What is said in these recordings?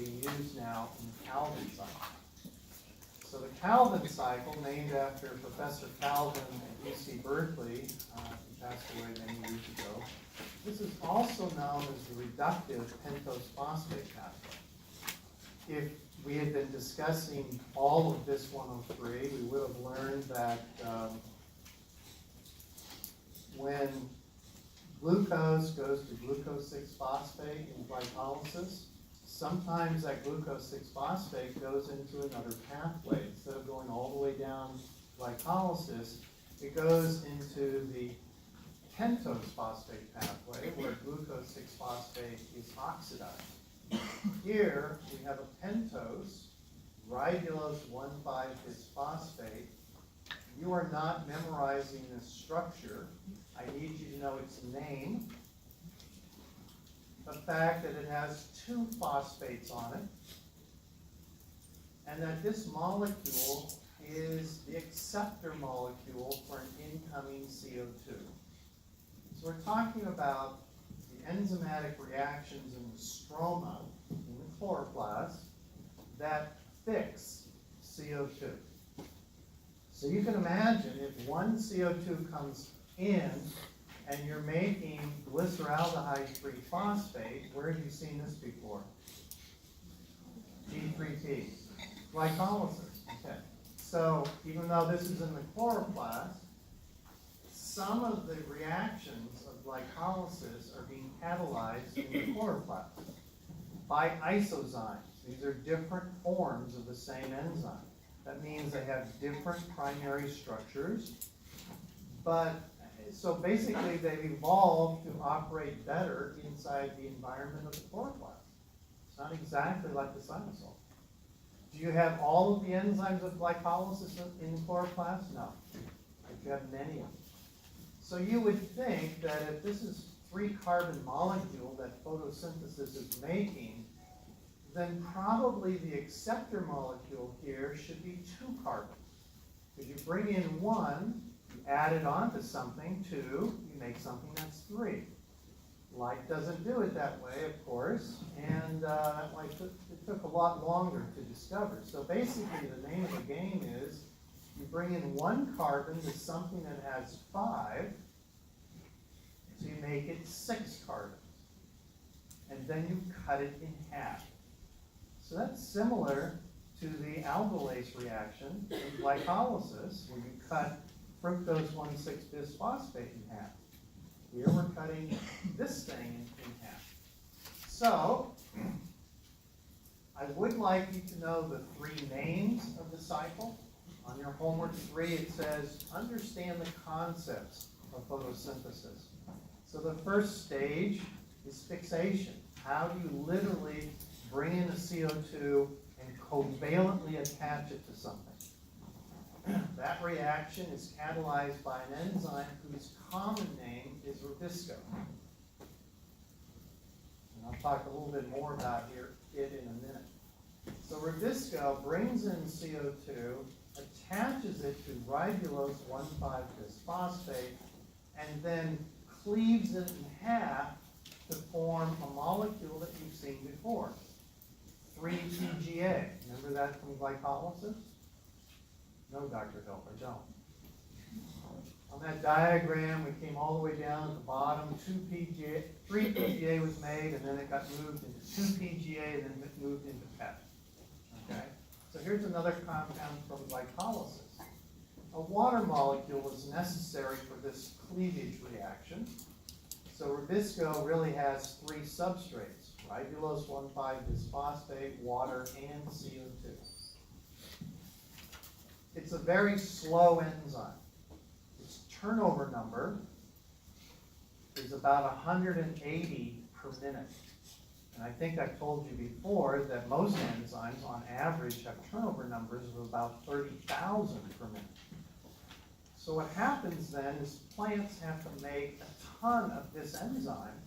being used now in the Calvin cycle. So the Calvin cycle, named after Professor Calvin at UC Berkeley, he passed away many years ago. This is also known as the reductive pentose phosphate pathway. If we had been discussing all of BIS 103, we would have learned that when glucose goes to glucose 6-phosphate in glycolysis, sometimes that glucose 6-phosphate goes into another pathway. Instead of going all the way down glycolysis, it goes into the pentose phosphate pathway where glucose 6-phosphate is oxidized. Here we have a pentose, ribulose 1,5-bisphosphate. You are not memorizing this structure. I need you to know its name, the fact that it has 2 phosphates on it, and that this molecule is the acceptor molecule for an incoming CO2. So we're talking about the enzymatic reactions in the stroma, in the chloroplast, that fix CO2. So you can imagine if one CO2 comes in and you're making glyceraldehyde-free phosphate, where have you seen this before? G3T, glycolysis. Okay. So even though this is in the chloroplast, some of the reactions of glycolysis are being catalyzed in the chloroplast by isozymes. These are different forms of the same enzyme. That means they have different primary structures, but so basically they've evolved to operate better inside the environment of the chloroplast. It's not exactly like the cytosol. Do you have all of the enzymes of glycolysis in the chloroplast? No, but you have many of them. So you would think that if this is 3-carbon molecule that photosynthesis is making, then probably the acceptor molecule here should be 2 carbons. Because you bring in 1, you add it onto something, 2, you make something that's 3. Light doesn't do it that way, of course, and it took a lot longer to discover. So basically the name of the game is you bring in 1 carbon to something that has 5, so you make it 6 carbons. And then you cut it in half. So that's similar to the aldolase reaction in glycolysis, where you cut fructose 1,6-bisphosphate in half. Here we're cutting this thing in half. So I would like you to know the 3 names of the cycle. On your homework 3, it says, understand the concepts of photosynthesis. So the first stage is fixation. How do you literally bring in a CO2 and covalently attach it to something? That reaction is catalyzed by an enzyme whose common name is Rubisco. And I'll talk a little bit more about it in a minute. So Rubisco brings in CO2, attaches it to ribulose 1,5-bisphosphate, and then cleaves it in half to form a molecule that you've seen before, 3-PGA. Remember that from glycolysis? No, Dr. Hill, I don't. On that diagram, we came all the way down at the bottom, 3-PGA was made, and then it got moved into 2-PGA, and then it moved into PET. Okay? So here's another compound from glycolysis. A water molecule is necessary for this cleavage reaction. So Rubisco really has 3 substrates, ribulose 1,5-bisphosphate, water, and CO2. It's a very slow enzyme. Its turnover number is about 180 per minute. And I think I've told you before that most enzymes on average have turnover numbers of about 30,000 per minute. So what happens then is plants have to make a ton of this enzyme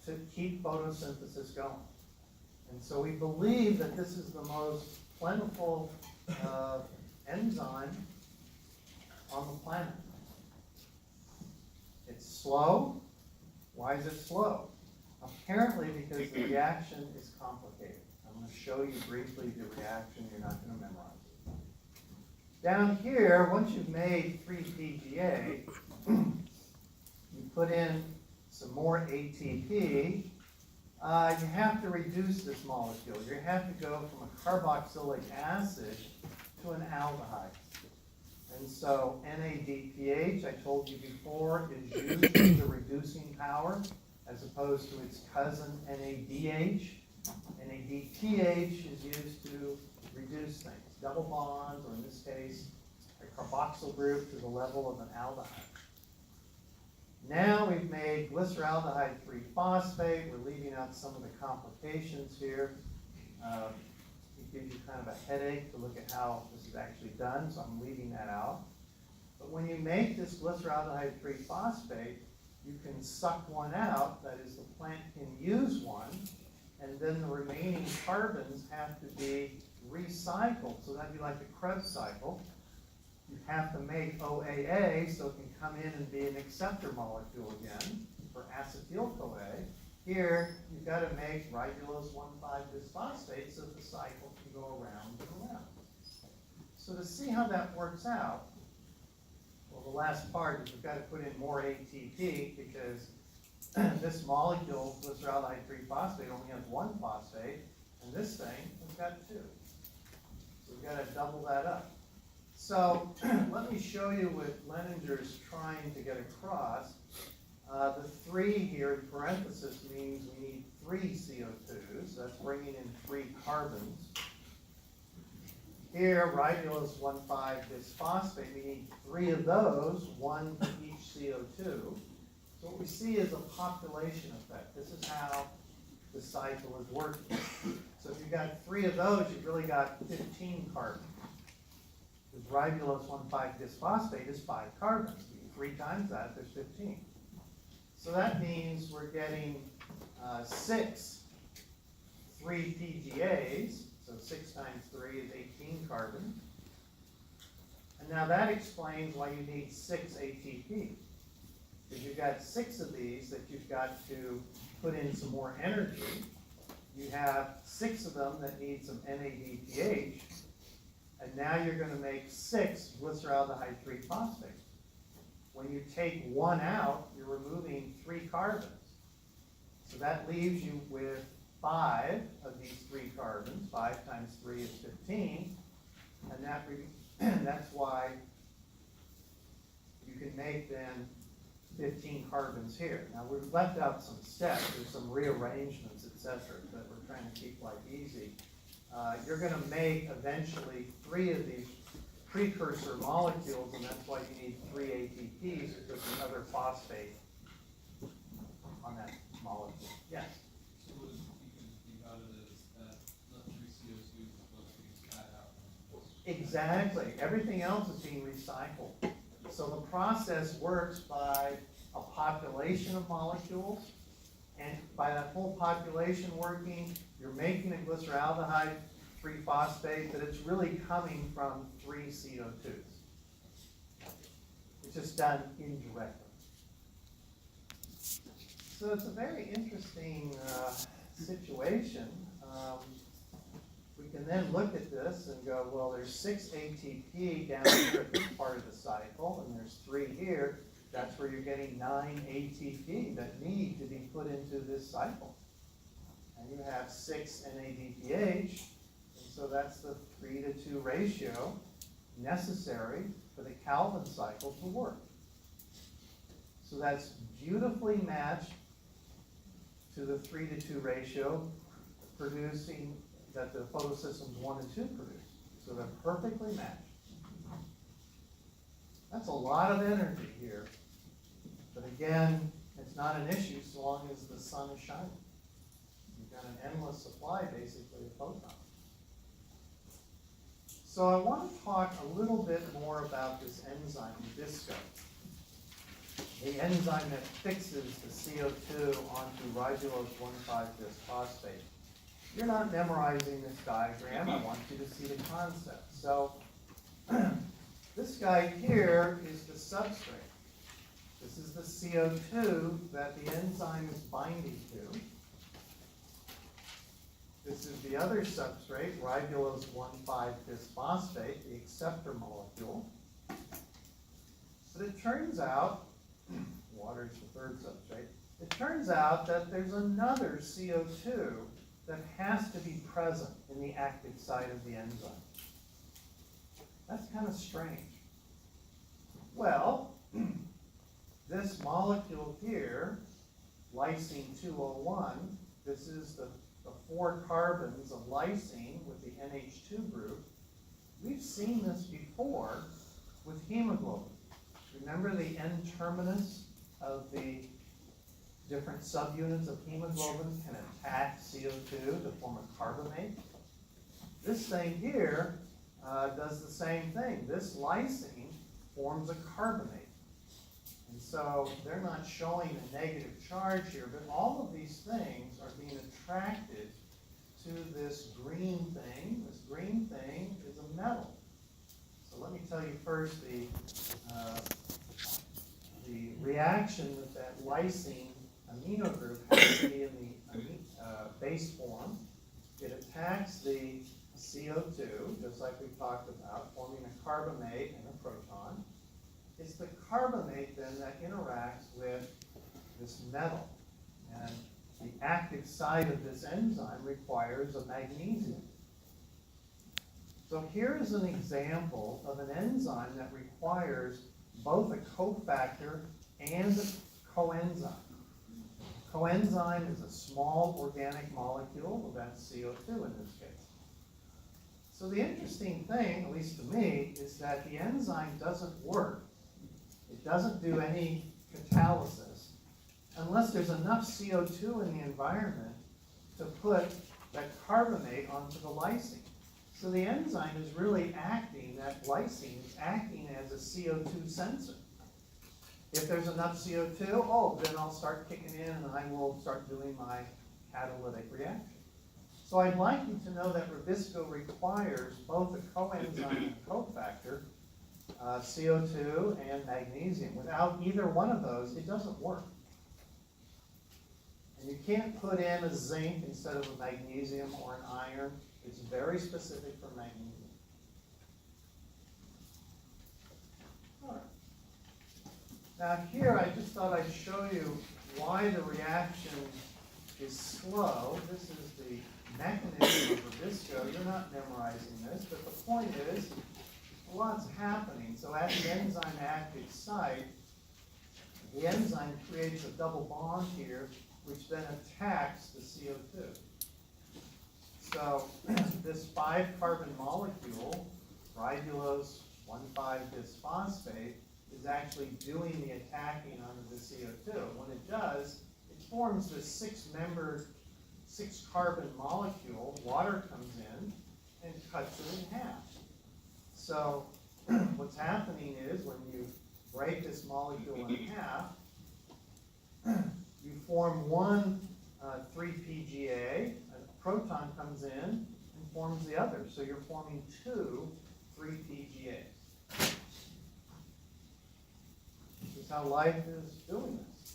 to keep photosynthesis going. And so we believe that this is the most plentiful enzyme on the planet. It's slow. Why is it slow? Apparently because the reaction is complicated. I'm going to show you briefly the reaction. You're not going to memorize it. Down here, once you've made 3-PGA, you put in some more ATP. You have to reduce this molecule. You have to go from a carboxylic acid to an aldehyde. And so NADPH, I told you before, is used as the reducing power as opposed to its cousin NADH. NADPH is used to reduce things, double bonds, or in this case, a carboxyl group to the level of an aldehyde. Now we've made glyceraldehyde 3-phosphate. We're leaving out some of the complications here. It gives you kind of a headache to look at how this is actually done, so I'm leaving that out. But when you make this glyceraldehyde 3-phosphate, you can suck one out, that is, the plant can use one, and then the remaining carbons have to be recycled. So that'd be like a Krebs cycle. You have to make OAA so it can come in and be an acceptor molecule again for acetyl-CoA. Here, you've got to make ribulose 1,5-bisphosphate so the cycle can go around and around. So to see how that works out, well, the last part is we've got to put in more ATP because this molecule, glyceraldehyde 3-phosphate, only has 1 phosphate, and this thing has got 2. So we've got to double that up. So let me show you what Leninger's trying to get across. The 3 here in parenthesis means we need 3 CO2s. That's bringing in 3 carbons. Here, ribulose 1,5-bisphosphate, we need 3 of those, 1 for each CO2. So what we see is a population effect. This is how the cycle is working. So if you've got 3 of those, you've really got 15 carbons. Because ribulose 1,5-bisphosphate is 5 carbons. 3 times that, there's 15. So that means we're getting 6 3-PGAs. So 6 times 3 is 18 carbons. And now that explains why you need 6 ATP. Because you've got 6 of these that you've got to put in some more energy. You have 6 of them that need some NADPH. And now you're going to make 6 glyceraldehyde 3-phosphate. When you take 1 out, you're removing 3 carbons. So that leaves you with 5 of these 3 carbons. 5 times 3 is 15. And that's why you can make then 15 carbons here. Now we've left out some steps. There's some rearrangements, etc., that we're trying to keep life easy. You're going to make eventually 3 of these precursor molecules, and that's why you need 3 ATPs, because there's another phosphate on that molecule. Yes? So what is, you can think about it as that not 3 CO2 is supposed to be spat out. Exactly. Everything else is being recycled. So the process works by a population of molecules, and by that whole population working, you're making a glyceraldehyde 3-phosphate, but it's really coming from 3 CO2s. It's just done indirectly. So it's a very interesting situation. We can then look at this and go, well, there's 6 ATP down here at this part of the cycle, and there's 3 here. That's where you're getting 9 ATP that need to be put into this cycle. And you have 6 NADPH, and so that's the 3-to-2 ratio necessary for the Calvin cycle to work. So that's beautifully matched to the 3-to-2 ratio producing that the photosystems 1 and 2 produce. So they're perfectly matched. That's a lot of energy here. But again, it's not an issue so long as the sun is shining. You've got an endless supply, basically, of photons. So I want to talk a little bit more about this enzyme, DISCO. The enzyme that fixes the CO2 onto ribulose 1,5-bisphosphate. You're not memorizing this diagram. I want you to see the concept. So this guy here is the substrate. This is the CO2 that the enzyme is binding to. This is the other substrate, ribulose 1,5-bisphosphate, the acceptor molecule. But it turns out, water is the third substrate, it turns out that there's another CO2 that has to be present in the active site of the enzyme. That's kind of strange. Well, this molecule here, lysine 201, this is the 4 carbons of lysine with the NH2 group. We've seen this before with hemoglobin. Remember the N-terminus of the different subunits of hemoglobin can attack CO2 to form a carbamate? This thing here does the same thing. This lysine forms a carbamate. And so they're not showing a negative charge here, but all of these things are being attracted to this green thing. This green thing is a metal. So let me tell you first the reaction with that lysine amino group has to be in the base form. It attacks the CO2, just like we talked about, forming a carbamate and a proton. It's the carbamate then that interacts with this metal. And the active site of this enzyme requires a magnesium. So here's an example of an enzyme that requires both a cofactor and a coenzyme. Coenzyme is a small organic molecule, well, that's CO2 in this case. So the interesting thing, at least to me, is that the enzyme doesn't work. It doesn't do any catalysis unless there's enough CO2 in the environment to put that carbamate onto the lysine. So the enzyme is really acting, that lysine is acting as a CO2 sensor. If there's enough CO2, oh, then I'll start kicking in and I will start doing my catalytic reaction. So I'd like you to know that Rubisco requires both a coenzyme and a cofactor, CO2 and magnesium. Without either one of those, it doesn't work. And you can't put in a zinc instead of a magnesium or an iron. It's very specific for magnesium. All right. Now here, I just thought I'd show you why the reaction is slow. This is the mechanism of Rubisco. You're not memorizing this, but the point is, lots happening. So at the enzyme active site, the enzyme creates a double bond here, which then attacks the CO2. So this 5-carbon molecule, ribulose 1,5-bisphosphate, is actually doing the attacking onto the CO2. When it does, it forms this 6-membered, 6-carbon molecule. Water comes in and cuts it in half. So what's happening is when you break this molecule in half, you form one 3-PGA, a proton comes in and forms the other. So you're forming 2 3-PGAs. This is how life is doing this.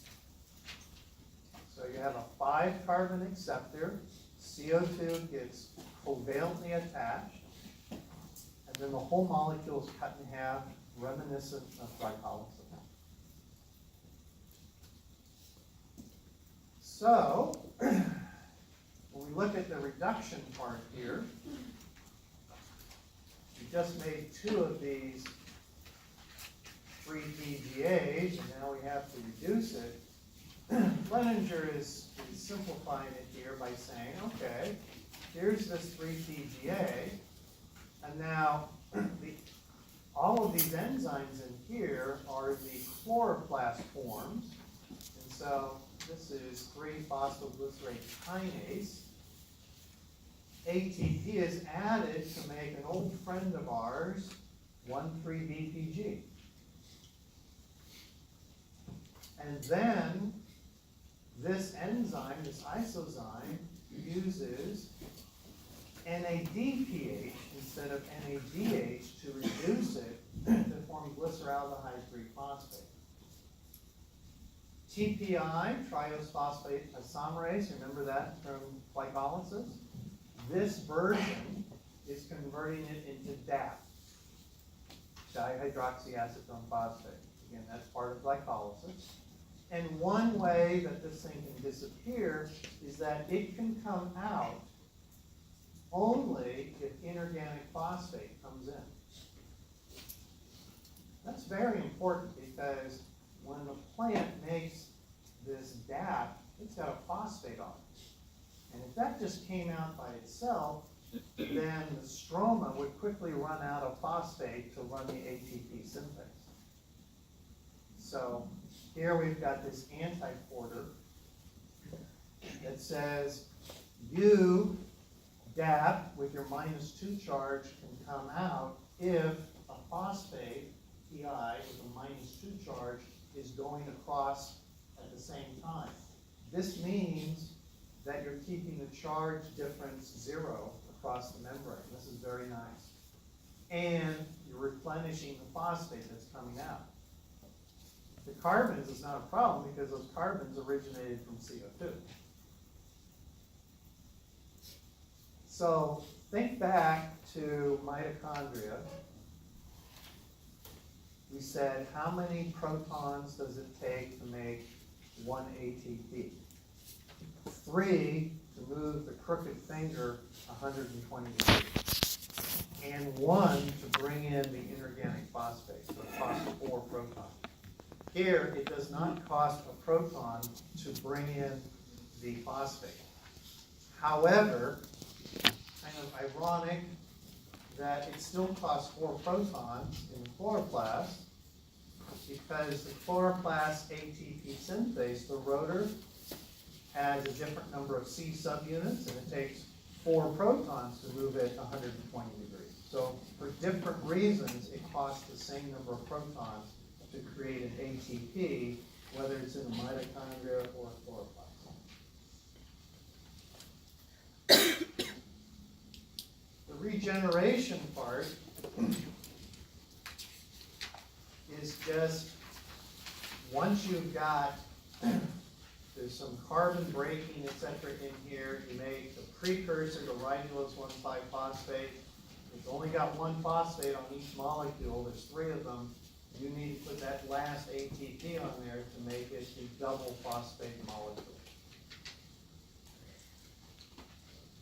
So you have a 5-carbon acceptor, CO2 gets covalently attached, and then the whole molecule is cut in half, reminiscent of glycolysis. So, when we look at the reduction part here, we just made 2 of these 3-PGAs, and now we have to reduce it. Leninger is simplifying it here by saying, okay, here's this 3-PGA, and now all of these enzymes in here are the chloroplast forms, and so this is 3-phosphoglycerate kinase. ATP is added to make an old friend of ours, 1,3-BPG. And then this enzyme, this isozyme, uses NADPH instead of NADH to reduce it to form glyceraldehyde 3-phosphate. TPI, triose phosphate isomerase, remember that from glycolysis? This version is converting it into DAP, dihydroxyacetone phosphate. Again, that's part of glycolysis. And one way that this thing can disappear is that it can come out only if inorganic phosphate comes in. That's very important because when the plant makes this DAP, it's got a phosphate on it. And if that just came out by itself, then the stroma would quickly run out of phosphate to run the ATP synthase. So here we've got this antiporter that says you, DAP, with your -2 charge can come out if a phosphate, PI, with a -2 charge is going across at the same time. This means that you're keeping the charge difference 0 across the membrane. This is very nice. And you're replenishing the phosphate that's coming out. The carbons is not a problem because those carbons originated from CO2. So think back to mitochondria. We said, how many protons does it take to make 1 ATP? 3 to move the crooked finger 120 degrees. And 1 to bring in the inorganic phosphate, so it costs 4 protons. Here, it does not cost a proton to bring in the phosphate. However, kind of ironic that it still costs 4 protons in the chloroplast because the chloroplast ATP synthase, the rotor, has a different number of C subunits and it takes 4 protons to move it 120 degrees. So for different reasons, it costs the same number of protons to create an ATP, whether it's in a mitochondria or a chloroplast. The regeneration part is just, once you've got, there's some carbon breaking, etc. in here, you make the precursor to ribulose 1,5-phosphate. It's only got 1 phosphate on each molecule, there's 3 of them. You need to put that last ATP on there to make it a double phosphate molecule.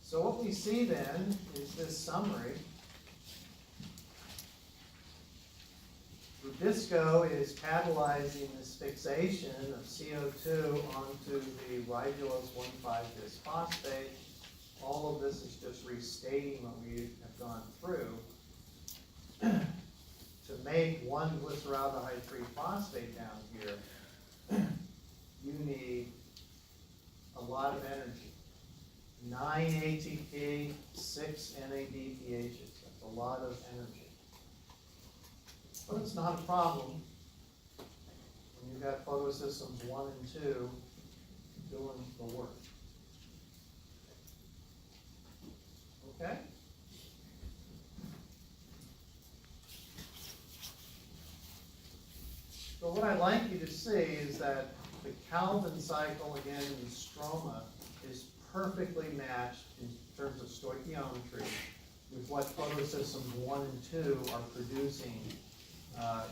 So what we see then is this summary. Rubisco is catalyzing this fixation of CO2 onto the ribulose 1,5-bisphosphate. All of this is just restating what we have gone through. To make 1-glyceraldehyde 3-phosphate down here, you need a lot of energy. 9 ATP, 6 NADPHs. That's a lot of energy. But it's not a problem when you've got photosystems 1 and 2 doing the work. Okay? So what I'd like you to see is that the Calvin cycle, again, in the stroma, is perfectly matched in terms of stoichiometry with what photosystems 1 and 2 are producing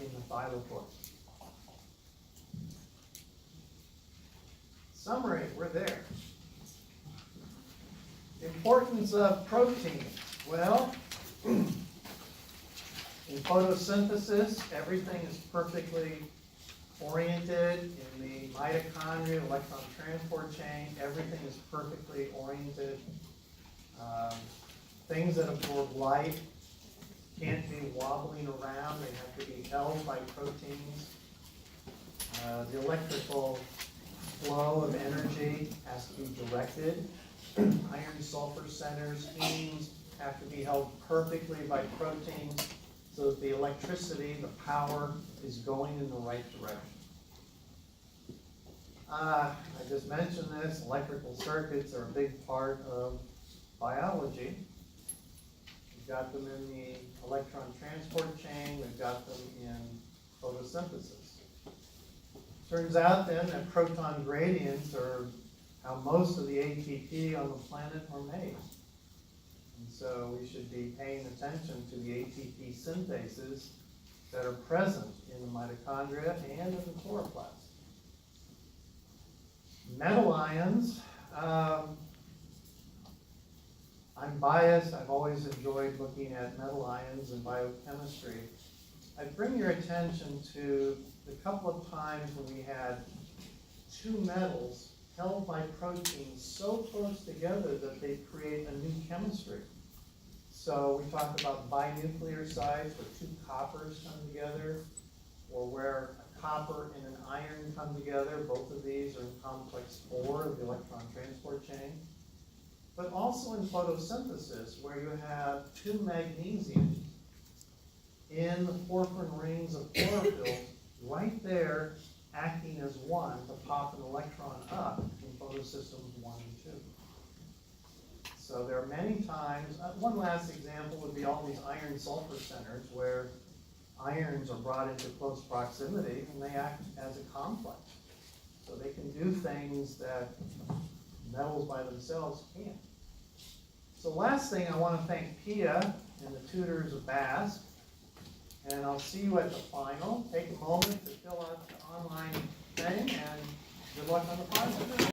in the thylakoid. Summary, we're there. Importance of proteins. Well, in photosynthesis, everything is perfectly oriented. In the mitochondria, electron transport chain, everything is perfectly oriented. Things that absorb light can't be wobbling around. They have to be held by proteins. The electrical flow of energy has to be directed. Iron sulfur centers, hemes have to be held perfectly by proteins so that the electricity, the power, is going in the right direction. I just mentioned this, electrical circuits are a big part of biology. We've got them in the electron transport chain, we've got them in photosynthesis. Turns out then that proton gradients are how most of the ATP on the planet are made. And so we should be paying attention to the ATP synthases that are present in the mitochondria and in the chloroplast. Metal ions, I'm biased, I've always enjoyed looking at metal ions in biochemistry. I bring your attention to the couple of times when we had two metals held by proteins so close together that they create a new chemistry. So we talked about binucleosides where two coppers come together, or where a copper and an iron come together. Both of these are in complex 4 of the electron transport chain. But also in photosynthesis, where you have two magnesium in the porphyrin rings of chlorophyll, right there acting as one to pop an electron up in photosystems 1 and 2. So there are many times, one last example would be all these iron sulfur centers where ions are brought into close proximity and they act as a complex. So they can do things that metals by themselves can't. So last thing, I want to thank Pia and the tutors of BAS. And I'll see you at the final. Take a moment to fill out the online thing, and good luck on the final.